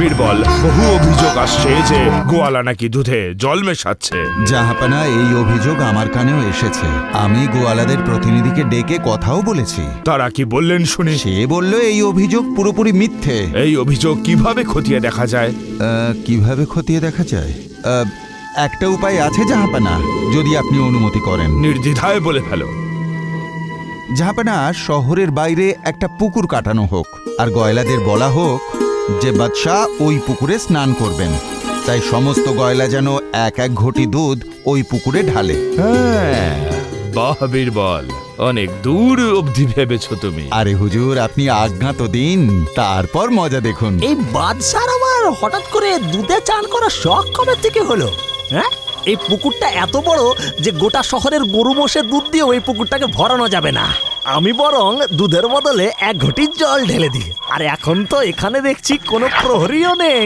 বীরবল, বহু অভিযোগ আসছে যে গোয়ালা নাকি দুধে জল মেশাচ্ছে। জাহাপানা, এই অভিযোগ আমার কানেও এসেছে। আমি গোয়ালাদের প্রতিনিধিকে ডেকে কথাও বলেছি। তারা কি বললেন শুনি? সে বলল এই অভিযোগ পুরোপুরি মিথ্যে। এই অভিযোগ কিভাবে খতিয়ে দেখা যায়? কিভাবে খতিয়ে দেখা যায়? একটা উপায় আছে জাহাপানা, যদি আপনি অনুমতি করেন। নির্দ্বিধায় বলে ফেলো। জাহাপানা, শহরের বাইরে একটা পুকুর কাটানো হোক, আর গয়লাদের বলা হোক যে বাদশাহ ওই পুকুরে স্নান করবেন। তাই সমস্ত গয়লা যেন এক এক ঘটি দুধ ওই পুকুরে ঢালে। হ্যাঁ, বাহ বীরবল, অনেক দূর অবধি ভেবেছ তুমি। আরে হুজুর, আপনি আজ্ঞা তো দিন, তারপর মজা দেখুন। এই বাদশার আবার হঠাৎ করে দুধে চান করার শখ কবে থেকে হলো? হ্যাঁ, এই পুকুরটা এত বড় যে গোটা শহরের গরু মোষের দুধ দিয়ে ওই পুকুরটাকে ভরানো যাবে না। আমি বরং দুধের বদলে এক ঘটি জল ঢেলে দিই। আর এখন তো এখানে দেখছি কোনো প্রহরীও নেই।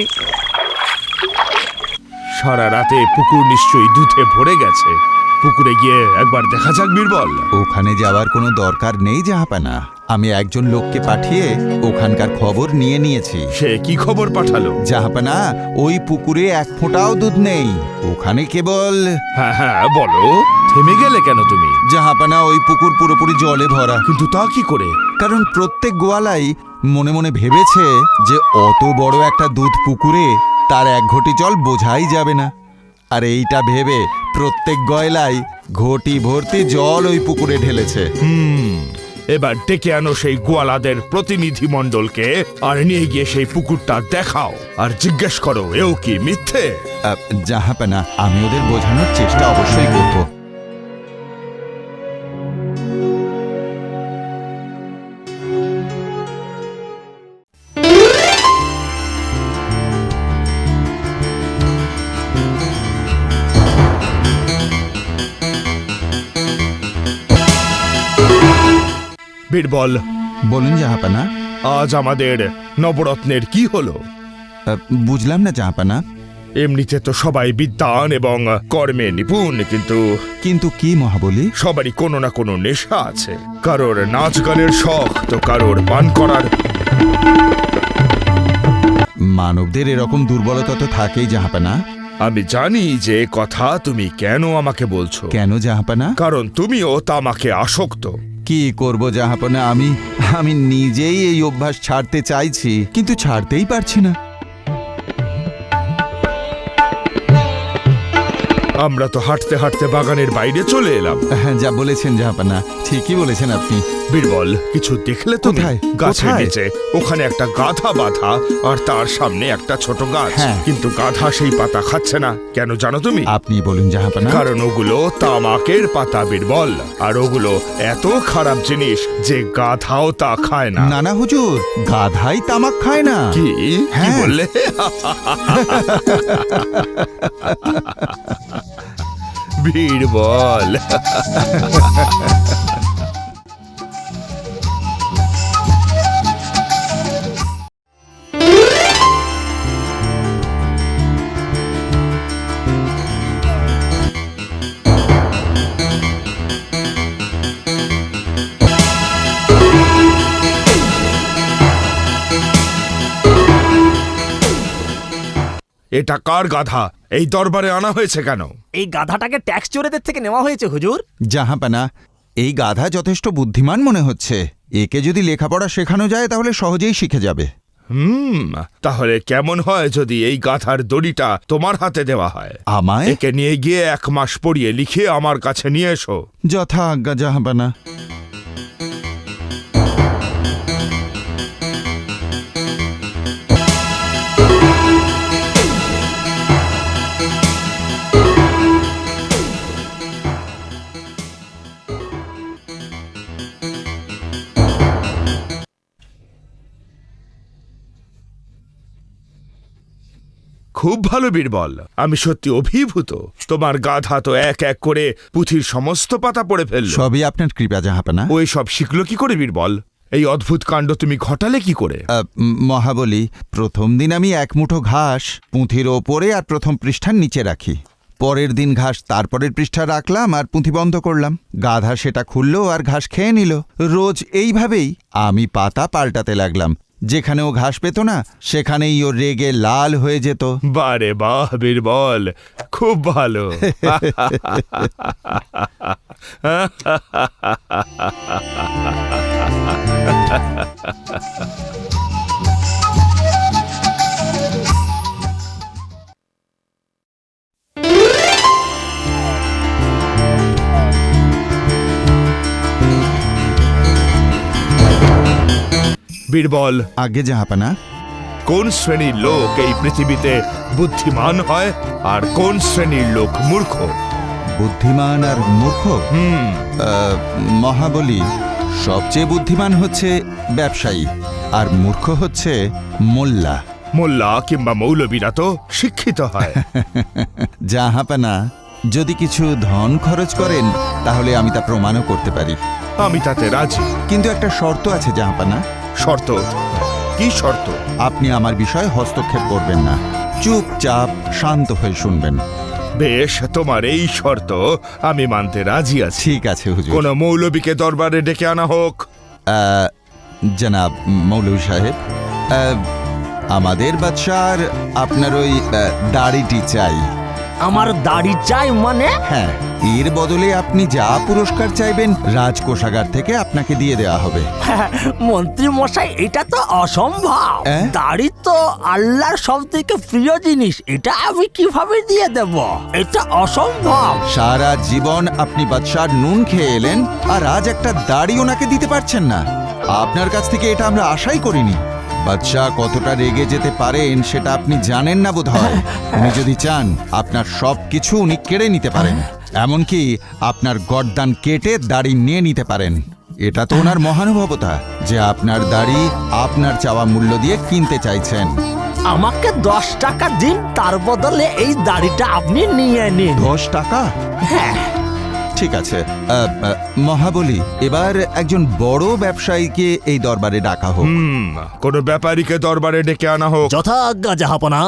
সারা রাতে পুকুর নিশ্চয়ই দুধে ভরে গেছে। পুকুরে গিয়ে একবার দেখা যাক বীরবল। ওখানে যাওয়ার কোনো দরকার নেই জাহাপানা। আমি একজন লোককে পাঠিয়ে ওখানকার খবর নিয়ে নিয়েছি। সে কি খবর পাঠালো? জাহাপানা, ওই পুকুরে এক ফোঁটাও দুধ নেই। ওখানে কেবল... হ্যাঁ হ্যাঁ, বলো। থেমে গেলে কেন তুমি? জাহাপানা, ওই পুকুর পুরোপুরি জলে ভরা। কিন্তু তা কি করে? কারণ প্রত্যেক গোয়ালাই মনে মনে ভেবেছে যে অত বড় একটা দুধ পুকুরে তার এক ঘটি জল বোঝাই যাবে না। আর এইটা ভেবে প্রত্যেক গয়লাই ঘটি ভর্তি জল ওই পুকুরে ঢেলেছে। এবার ডেকে আনো সেই গোয়ালাদের প্রতিনিধি মণ্ডলকে, আর নিয়ে গিয়ে সেই পুকুরটা দেখাও, আর জিজ্ঞেস করো এও কি মিথ্যে। জাহাপানা, আমি ওদের বোঝানোর চেষ্টা অবশ্যই করব। বীরবল, বলুন জাহাপানা। আজ আমাদের নবরত্নের কি হলো? বুঝলাম না জাহাপানা। এমনিতে তো সবাই বিদ্বান এবং কর্মে নিপুণ, কিন্তু কি মহাবলী? সবারই কোনো না কোনো নেশা আছে। কারোর নাচ গানের শখ, তো কারোর পান করার। মানবদের এরকম দুর্বলতা তো থাকেই জাহাপানা। আমি জানি যে কথা তুমি কেন আমাকে বলছো। কেন জাহাপানা? কারণ তুমিও তামাকে আসক্ত। কি করব জাহাপানা, আমি নিজেই এই অভ্যাস ছাড়তে চাইছি, কিন্তু ছাড়তেই পারছি না। আমরা তো হাঁটতে হাঁটতে বাগানের বাইরে চলে এলাম। হ্যাঁ, যা বলেছেন জাহাপানা, ঠিকই বলেছেন আপনি। বীরবল, কিছু দেখলে তো? কোথায়? গাছের কোথায়? নিচে ওখানে একটা গাধা বাঁধা, আর তার সামনে একটা ছোট গাছ। হ্যাঁ। কিন্তু গাধা সেই পাতা খাচ্ছে না। কেন জানো তুমি? আপনি বলুন জাহাপানা। কারণ ওগুলো তামাকের পাতা বীরবল, আর ওগুলো এত খারাপ জিনিস যে গাধাও তা খায় না। না না হুজুর, গাধাই তামাক খায় না। কি হ্যাঁ। বললে? বীরবল, এটা কার গাধা? এই দরবারে আনা হয়েছে কেন? এই গাধাটাকে ট্যাক্স চোরেদের থেকে নেওয়া হয়েছে হুজুর। জাহাপানা, এই গাধা যথেষ্ট বুদ্ধিমান মনে হচ্ছে। একে যদি লেখাপড়া শেখানো যায় তাহলে সহজেই শিখে যাবে। তাহলে কেমন হয় যদি এই গাধার দড়িটা তোমার হাতে দেওয়া হয়? আমায়? একে নিয়ে গিয়ে 1 মাস পড়িয়ে লিখে আমার কাছে নিয়ে এসো। যথা আজ্ঞা জাহাপানা। খুব ভালো বীরবল, আমি সত্যি অভিভূত। তোমার গাধা তো এক এক করে পুঁথির সমস্ত পাতা পড়ে ফেলল। সবই আপনার কৃপা জাহাপানা। ওই সব শিখলো কি করে বীরবল? এই অদ্ভুত কাণ্ড তুমি ঘটালে কি করে? মহাবলী, প্রথম দিন আমি এক মুঠো ঘাস পুঁথির ওপরে আর প্রথম পৃষ্ঠার নিচে রাখি। পরের দিন ঘাস তারপরের পৃষ্ঠা রাখলাম আর পুঁথি বন্ধ করলাম। গাধা সেটা খুললো আর ঘাস খেয়ে নিল। রোজ এইভাবেই আমি পাতা পাল্টাতে লাগলাম, যেখানে ও ঘাস পেত না সেখানেই ও রেগে লাল হয়ে যেত। বারে বাহ বীরবল, খুব ভালো। বীরবল, আগে জাহাপানা। কোন শ্রেণীর লোক এই পৃথিবীতে বুদ্ধিমান হয় আর কোন শ্রেণীর লোক মূর্খ? বুদ্ধিমান আর মূর্খ? মহাবলী, সবচেয়ে বুদ্ধিমান হচ্ছে ব্যবসায়ী আর মূর্খ হচ্ছে মোল্লা। মোল্লা কিংবা মৌলবীরা তো শিক্ষিত হয়। জাহাপানা, যদি কিছু ধন খরচ করেন তাহলে আমি তা প্রমাণও করতে পারি। আমি তাতে রাজি। কিন্তু একটা শর্ত আছে জাহাপানা। শর্ত? কি শর্ত? আপনি আমার বিষয়ে হস্তক্ষেপ করবেন না, চুপচাপ শান্ত হয়ে শুনবেন। বেশ, তোমার এই শর্ত আমি মানতে রাজি আছি। ঠিক আছে হুজুর। কোন মৌলবীকে দরবারে ডেকে আনা হোক। জনাব মৌলভী সাহেব, আমাদের বাদশার আপনার ওই দাড়িটি চাই। আমার দাড়ি চাই মানে? হ্যাঁ, এর বদলে আপনি যা পুরস্কার চাইবেন রাজকোষাগার থেকে আপনাকে দিয়ে দেওয়া হবে। মন্ত্রী মশাই, এটা তো অসম্ভব। দাড়ি তো আল্লাহর সব থেকে প্রিয় জিনিস, এটা আমি কিভাবে দিয়ে দেব? এটা অসম্ভব। সারা জীবন আপনি বাদশার নুন খেয়ে এলেন আর আজ একটা দাড়ি ওনাকে দিতে পারছেন না। আপনার কাছ থেকে এটা আমরা আশাই করিনি। বাদশাহ কতটা রেগে যেতে পারেন সেটা আপনি জানেন না বোধহয়। উনি যদি চান আপনার সব কিছু উনি কেড়ে নিতে পারেন, এমনকি আপনার গর্দান কেটে দাড়ি নিয়ে নিতে পারেন। এটা তো ওনার মহানুভবতা যে আপনার দাড়ি আপনার চাওয়া মূল্য দিয়ে কিনতে চাইছেন। আমাকে 10 টাকা দিন, তার বদলে এই দাড়িটা আপনি নিয়ে নিন। 10 টাকা? হ্যাঁ। ঠিক আছে মহাবলী, এবার একজন বড় ব্যবসায়ীকে এই দরবারে ডাকা হোক। কোন ব্যাপারীকে দরবারে ডেকে আনা হোক। যথাজ্ঞা জাহাপনা।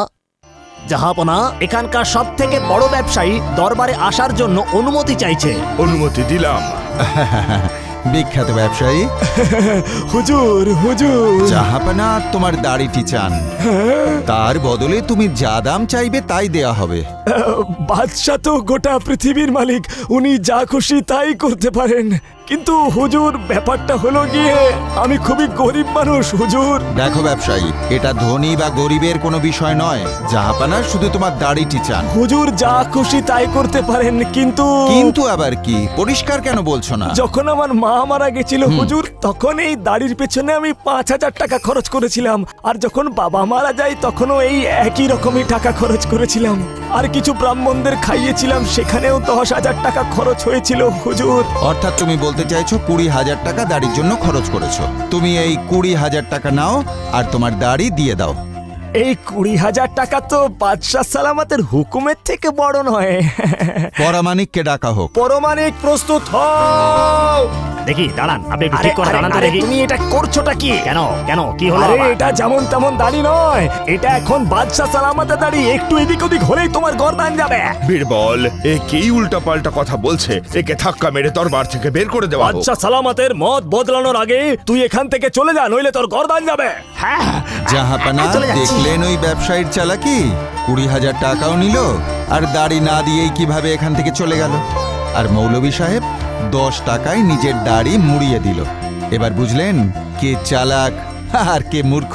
জাহাপনা, এখানকার সব থেকে বড় ব্যবসায়ী দরবারে আসার জন্য অনুমতি চাইছে। অনুমতি দিলাম। বিখ্যাত ব্যবসায়ী। হুজুর, হুজুর। জাহাপানা তোমার দাড়িটি চান, তার বদলে তুমি যা দাম চাইবে তাই দেয়া হবে। বাদশাহ তো গোটা পৃথিবীর মালিক, উনি যা খুশি তাই করতে পারেন। কিন্তু হুজুর, ব্যাপারটা হলো গিয়ে আমি খুবই গরিব মানুষ হুজুর। দেখো ব্যবসায়ী, এটা ধনী বা গরিবের কোনো বিষয় নয়। জাহাপানা শুধু তোমার দাড়িটি চান। হুজুর যা খুশি তাই করতে পারেন, কিন্তু কিন্তু আবার কি? পরিষ্কার কেন বলছো না? যখন আমার মা মারা গেছিল হুজুর, তখন এই দাড়ির পেছনে আমি 5000 টাকা খরচ করেছিলাম। আর যখন বাবা মারা যায় তখনও এই একই রকমই টাকা খরচ করেছিলাম। আর কিছু ব্রাহ্মণদের খাইয়েছিলাম, সেখানেও 10,000 টাকা খরচ হয়েছিল হুজুর। অর্থাৎ তুমি বলতে চাইছো 20,000 টাকা দাড়ির জন্য খরচ করেছো। তুমি এই 20,000 টাকা নাও আর তোমার দাড়ি দিয়ে দাও। এই 20,000 টাকা তো বাদশাহ সালামতের হুকুমের থেকে বড় নয়। পরামানিককে ডাকা হোক। পরমাণিক প্রস্তুত হও। দেখি, দাঁড়ান, আপনি একটু ঠিক করে দাঁড়ান তো দেখি। তুমি এটা করছোটা কি? কেন কেন কি হলো? আরে আবার? এটা যেমন তেমন দাড়ি নয়, এটা এখন বাদশাহ সালামতের দাড়ি। একটু এদিক ওদিক হলেই তোমার গর্দান যাবে। বীরবল, এ কি উল্টাপাল্টা কথা বলছে? একে ধাক্কা মেরে দরবার থেকে বের করে দেওয়া হোক। বাদশাহ সালামতের মত বদলানোর আগে তুই এখান থেকে চলে যা, নইলে তোর গর্দান যাবে। হ্যাঁ, জাহাপানা, চলে যাচ্ছি। দেখলেন ওই ব্যবসায়ীর চালাকি? 20,000 টাকাও নিল আর দাড়ি না দিয়েই কিভাবে এখান থেকে চলে গেল। আর মৌলভী সাহেব 10 টাকায় নিজের দাড়ি মুড়িয়ে দিল। এবার বুঝলেন কে চালাক আর কে মূর্খ?